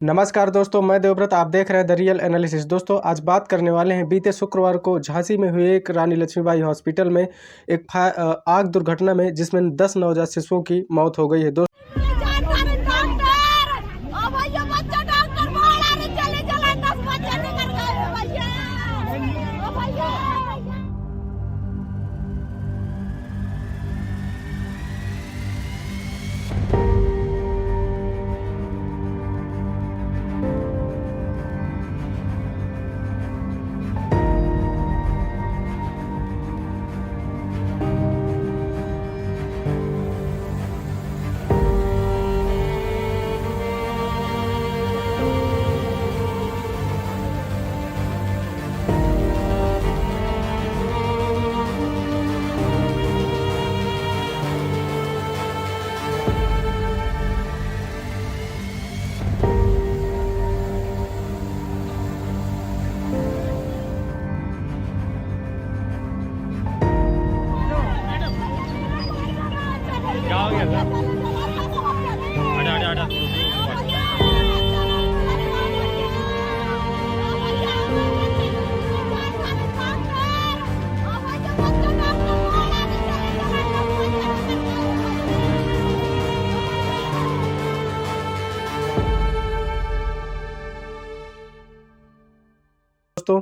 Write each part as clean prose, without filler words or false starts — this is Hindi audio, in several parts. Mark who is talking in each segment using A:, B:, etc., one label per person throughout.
A: नमस्कार दोस्तों, मैं देवव्रत। आप देख रहे हैं द रियल एनालिसिस। दोस्तों, आज बात करने वाले हैं बीते शुक्रवार को झांसी में हुई एक रानी लक्ष्मीबाई हॉस्पिटल में एक आग दुर्घटना में जिसमें 10 नवजात शिशुओं की मौत हो गई है।
B: क्या हो गया था? हटा हटा हटा।
A: दोस्तों,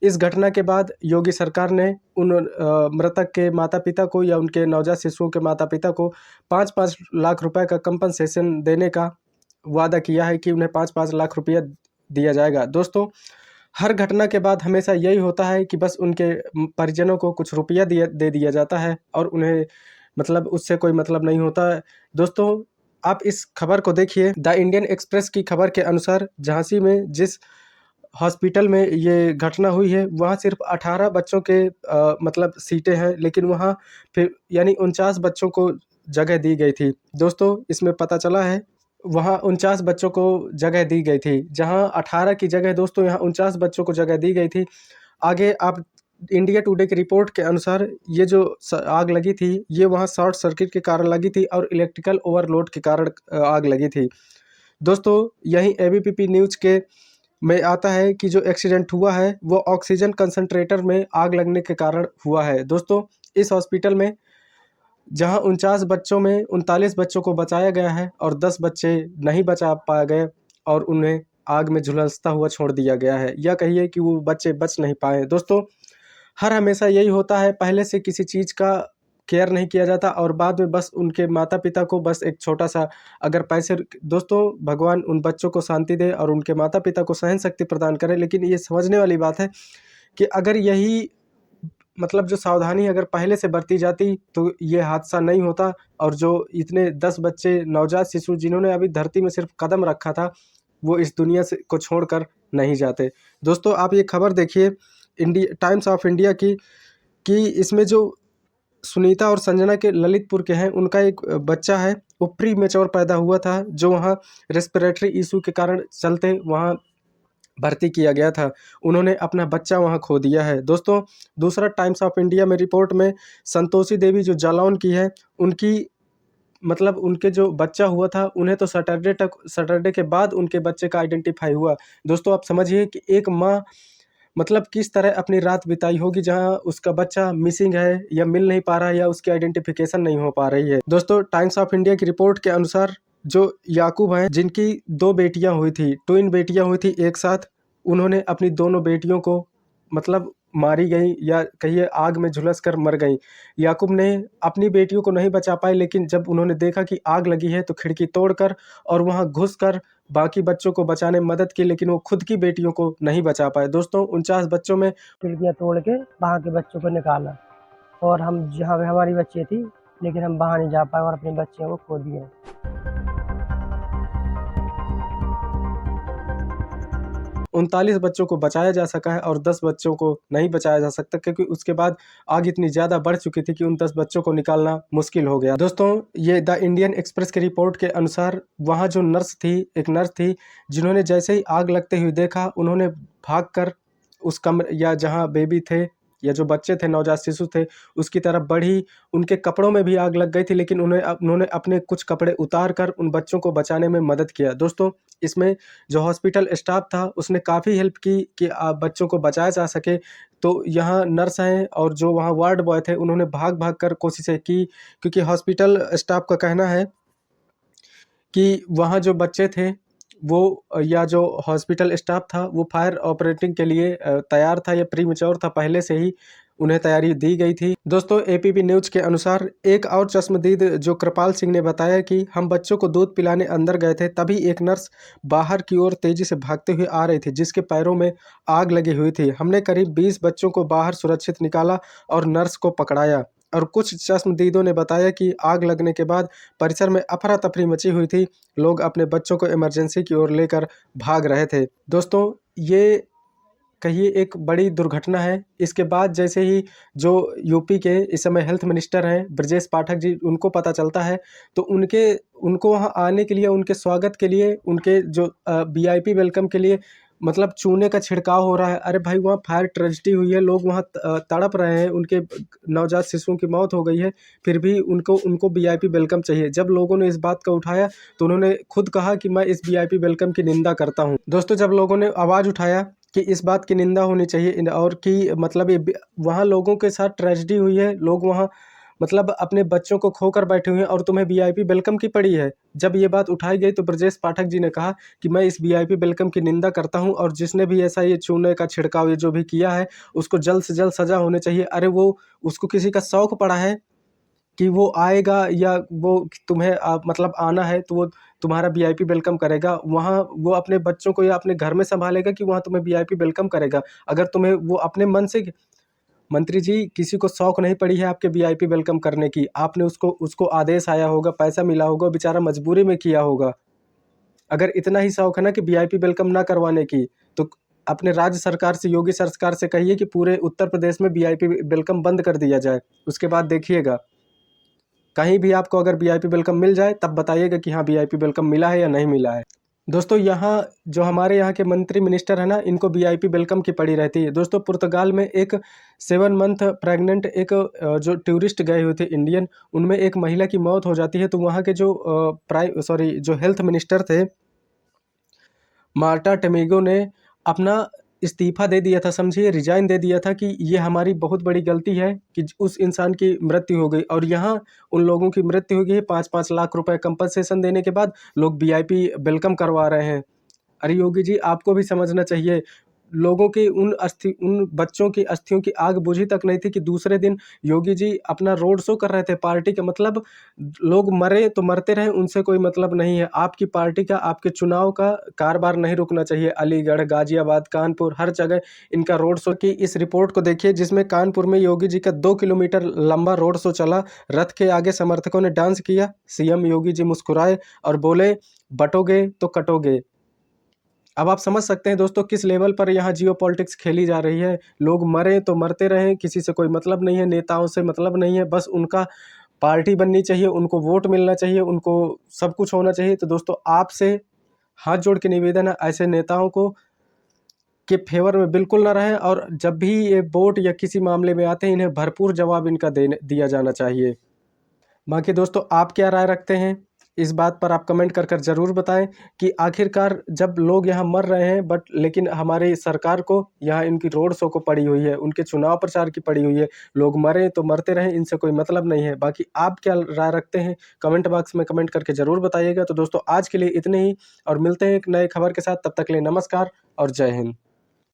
A: इस घटना के बाद योगी सरकार ने उन मृतक के माता पिता को या उनके नवजात शिशुओं के माता पिता को 5-5 लाख रुपए का कंपनसेशन देने का वादा किया है कि उन्हें 5-5 लाख रुपया दिया जाएगा। दोस्तों, हर घटना के बाद हमेशा यही होता है कि बस उनके परिजनों को कुछ रुपया दे दिया जाता है और उन्हें मतलब उससे कोई मतलब नहीं होता है। दोस्तों, आप इस खबर को देखिए। द इंडियन एक्सप्रेस की खबर के अनुसार झांसी में जिस हॉस्पिटल में ये घटना हुई है, वहाँ सिर्फ 18 बच्चों के मतलब सीटें हैं, लेकिन वहाँ फिर यानी 49 बच्चों को जगह दी गई थी। दोस्तों, इसमें पता चला है वहाँ 49 बच्चों को जगह दी गई थी, जहाँ 18 की जगह दोस्तों यहाँ 49 बच्चों को जगह दी गई थी। आगे आप इंडिया टुडे की रिपोर्ट के अनुसार ये जो आग लगी थी, ये वहाँ शॉर्ट सर्किट के कारण लगी थी और इलेक्ट्रिकल ओवरलोड के कारण आग लगी थी। दोस्तों, यही एबीपी न्यूज़ के में आता है कि जो एक्सीडेंट हुआ है वो ऑक्सीजन कंसंट्रेटर में आग लगने के कारण हुआ है। दोस्तों, इस हॉस्पिटल में जहां 49 बच्चों में 39 बच्चों को बचाया गया है और 10 बच्चे नहीं बचा पाए गए और उन्हें आग में झुलसता हुआ छोड़ दिया गया है, या कहिए कि वो बच्चे बच नहीं पाए। दोस्तों, हर हमेशा यही होता है, पहले से किसी चीज़ का केयर नहीं किया जाता और बाद में बस उनके माता पिता को बस एक छोटा सा अगर पैसे। दोस्तों, भगवान उन बच्चों को शांति दे और उनके माता पिता को सहन शक्ति प्रदान करे, लेकिन ये समझने वाली बात है कि अगर यही मतलब जो सावधानी अगर पहले से बरती जाती तो ये हादसा नहीं होता और जो इतने 10 बच्चे नवजात शिशु जिन्होंने अभी धरती में सिर्फ कदम रखा था, वो इस दुनिया से को छोड़कर नहीं जाते। दोस्तों, आप ये खबर देखिए इंडिया टाइम्स ऑफ इंडिया की कि इसमें जो सुनीता और संजना के ललितपुर के हैं, उनका एक बच्चा है, वो प्री मैच्योर पैदा हुआ था, जो वहाँ रेस्पिरेटरी इशू के कारण चलते वहाँ भर्ती किया गया था। उन्होंने अपना बच्चा वहाँ खो दिया है। दोस्तों, दूसरा टाइम्स ऑफ इंडिया में रिपोर्ट में संतोषी देवी जो जालौन की है, उनकी मतलब उनके जो बच्चा हुआ था, उन्हें तो सैटरडे के बाद उनके बच्चे का आइडेंटिफाई हुआ। दोस्तों, आप समझिए कि एक माँ मतलब किस तरह अपनी रात बिताई होगी जहां उसका बच्चा मिसिंग है या मिल नहीं पा रहा है या उसकी आइडेंटिफिकेशन नहीं हो पा रही है। दोस्तों, टाइम्स ऑफ इंडिया की रिपोर्ट के अनुसार जो याकूब हैं, जिनकी 2 बेटियां हुई थी, ट्विन बेटियां हुई थी एक साथ, उन्होंने अपनी दोनों बेटियों को मतलब मारी गई या कहिए आग में झुलस कर मर गई। याकूब ने अपनी बेटियों को नहीं बचा पाए, लेकिन जब उन्होंने देखा कि आग लगी है तो खिड़की तोड़कर और वहां घुसकर बाकी बच्चों को बचाने में मदद की, लेकिन वो खुद की बेटियों को नहीं बचा पाए। दोस्तों, 49 बच्चों में
C: खिड़कियाँ तोड़ के वहाँ के बच्चों को निकाला और हम जहाँ पे हमारी बच्ची थी, लेकिन हम वहाँ नहीं जा पाए और अपने बच्चे को खो दिए।
A: 39 बच्चों को बचाया जा सका है और 10 बच्चों को नहीं बचाया जा सकता, क्योंकि उसके बाद आग इतनी ज़्यादा बढ़ चुकी थी कि उन 10 बच्चों को निकालना मुश्किल हो गया। दोस्तों, ये द इंडियन एक्सप्रेस की रिपोर्ट के अनुसार वहाँ जो नर्स थी, एक नर्स थी, जिन्होंने जैसे ही आग लगते हुए देखा, उन्होंने भागकर उस कमरे या जहाँ बेबी थे या जो बच्चे थे, नवजात शिशु थे, उसकी तरफ बढ़ी। उनके कपड़ों में भी आग लग गई थी, लेकिन उन्होंने अपने कुछ कपड़े उतार कर उन बच्चों को बचाने में मदद किया। दोस्तों, इसमें जो हॉस्पिटल स्टाफ था उसने काफ़ी हेल्प की कि बच्चों को बचाया जा सके। तो यहाँ नर्स हैं और जो वहाँ वार्ड बॉय थे, उन्होंने भाग-भाग कर कोशिशें की, क्योंकि हॉस्पिटल स्टाफ का कहना है कि वहाँ जो बच्चे थे वो या जो हॉस्पिटल स्टाफ था वो फायर ऑपरेटिंग के लिए तैयार था या प्रीमेच्योर था, पहले से ही उन्हें तैयारी दी गई थी। दोस्तों, एपीपी न्यूज़ के अनुसार एक और चश्मदीद जो कृपाल सिंह ने बताया कि हम बच्चों को दूध पिलाने अंदर गए थे, तभी एक नर्स बाहर की ओर तेज़ी से भागते हुए आ रही थी, जिसके पैरों में आग लगी हुई थी। हमने करीब 20 बच्चों को बाहर सुरक्षित निकाला और नर्स को पकड़ाया। और कुछ चश्मदीदों ने बताया कि आग लगने के बाद परिसर में अफरा-तफरी मची हुई थी। लोग अपने बच्चों को इमरजेंसी की ओर लेकर भाग रहे थे। दोस्तों, ये कहिए एक बड़ी दुर्घटना है। इसके बाद जैसे ही जो यूपी के इस समय हेल्थ मिनिस्टर हैं ब्रजेश पाठक जी, उनको पता चलता है तो उनको वहाँ आने के लिए, उनके स्वागत के लिए, उनके जो वीआईपी वेलकम के लिए मतलब चूने का छिड़काव हो रहा है। अरे भाई, वहाँ फायर ट्रेजेडी हुई है, लोग वहाँ तड़प रहे हैं, उनके नवजात शिशुओं की मौत हो गई है, फिर भी उनको वीआईपी वेलकम चाहिए। जब लोगों ने इस बात का उठाया तो उन्होंने खुद कहा कि मैं इस वीआईपी वेलकम की निंदा करता हूँ। दोस्तों, जब लोगों ने आवाज़ उठाया कि इस बात की निंदा होनी चाहिए और कि मतलब ये वहाँ लोगों के साथ ट्रेजेडी हुई है, लोग वहाँ मतलब अपने बच्चों को खोकर बैठे हुए हैं और तुम्हें वीआईपी वेलकम की पड़ी है। जब ये बात उठाई गई तो ब्रजेश पाठक जी ने कहा कि मैं इस वीआईपी वेलकम की निंदा करता हूं और जिसने भी ऐसा ये चूने का छिड़काव ये जो भी किया है, उसको जल्द से जल्द सज़ा होनी चाहिए। अरे वो उसको किसी का शौक पड़ा है कि वो आएगा या वो तुम्हें मतलब आना है तो वो तुम्हारा वीआईपी वेलकम करेगा। वहाँ वो अपने बच्चों को या अपने घर में सँभालेगा कि वहाँ तुम्हें वीआईपी वेलकम करेगा। अगर तुम्हें वो अपने मन से, मंत्री जी, किसी को शौक नहीं पड़ी है आपके वीआईपी वेलकम करने की। आपने उसको आदेश आया होगा, पैसा मिला होगा, बेचारा मजबूरी में किया होगा। अगर इतना ही शौक है ना कि वीआईपी वेलकम ना करवाने की, तो अपने राज्य सरकार से, योगी सरकार से कहिए कि पूरे उत्तर प्रदेश में वीआईपी वेलकम बंद कर दिया जाए। उसके बाद देखिएगा, कहीं भी आपको अगर वीआईपी वेलकम मिल जाए तब बताइएगा कि हाँ, वीआईपी वेलकम मिला है या नहीं मिला है। दोस्तों, यहाँ जो हमारे यहाँ के मंत्री मिनिस्टर हैं ना, इनको वीआईपी वेलकम की पड़ी रहती है। दोस्तों, पुर्तगाल में एक 7 मंथ प्रेग्नेंट एक जो टूरिस्ट गए हुए थे इंडियन, उनमें एक महिला की मौत हो जाती है। तो वहाँ के जो हेल्थ मिनिस्टर थे मार्टा टेमिगो ने अपना इस्तीफ़ा दे दिया था, समझिए रिज़ाइन दे दिया था कि ये हमारी बहुत बड़ी गलती है कि उस इंसान की मृत्यु हो गई। और यहाँ उन लोगों की मृत्यु हो गई है, 5-5 लाख रुपए कंपनसेशन देने के बाद लोग वीआईपी वेलकम करवा रहे हैं। अरे योगी जी, आपको भी समझना चाहिए। लोगों की उन बच्चों की अस्थियों की आग बुझी तक नहीं थी कि दूसरे दिन योगी जी अपना रोड शो कर रहे थे पार्टी का। मतलब लोग मरे तो मरते रहें, उनसे कोई मतलब नहीं है। आपकी पार्टी का, आपके चुनाव का कारोबार नहीं रुकना चाहिए। अलीगढ़, गाजियाबाद, कानपुर, हर जगह इनका रोड शो की इस रिपोर्ट को देखिए, जिसमें कानपुर में योगी जी का 2 किलोमीटर लंबा रोड शो चला। रथ के आगे समर्थकों ने डांस किया। सीएम योगी जी मुस्कुराए और बोले, बटोगे तो कटोगे। अब आप समझ सकते हैं दोस्तों किस लेवल पर यहाँ जियो पॉलिटिक्स खेली जा रही है। लोग मरे तो मरते रहें, किसी से कोई मतलब नहीं है, नेताओं से मतलब नहीं है, बस उनका पार्टी बननी चाहिए, उनको वोट मिलना चाहिए, उनको सब कुछ होना चाहिए। तो दोस्तों, आपसे हाथ जोड़ के निवेदन है, ऐसे नेताओं को के फेवर में बिल्कुल ना रहें और जब भी ये वोट या किसी मामले में आते हैं, इन्हें भरपूर जवाब इनका दिया जाना चाहिए। बाकी दोस्तों, आप क्या राय रखते हैं इस बात पर? आप कमेंट कर ज़रूर बताएं कि आखिरकार जब लोग यहाँ मर रहे हैं लेकिन हमारी सरकार को यहाँ इनकी रोड शो को पड़ी हुई है, उनके चुनाव प्रचार की पड़ी हुई है। लोग मरे तो मरते रहें, इनसे कोई मतलब नहीं है। बाकी आप क्या राय रखते हैं कमेंट बॉक्स में कमेंट करके ज़रूर बताइएगा। तो दोस्तों, आज के लिए इतने ही और मिलते हैं एक नए खबर के साथ। तब तक के लिए नमस्कार और जय हिंद।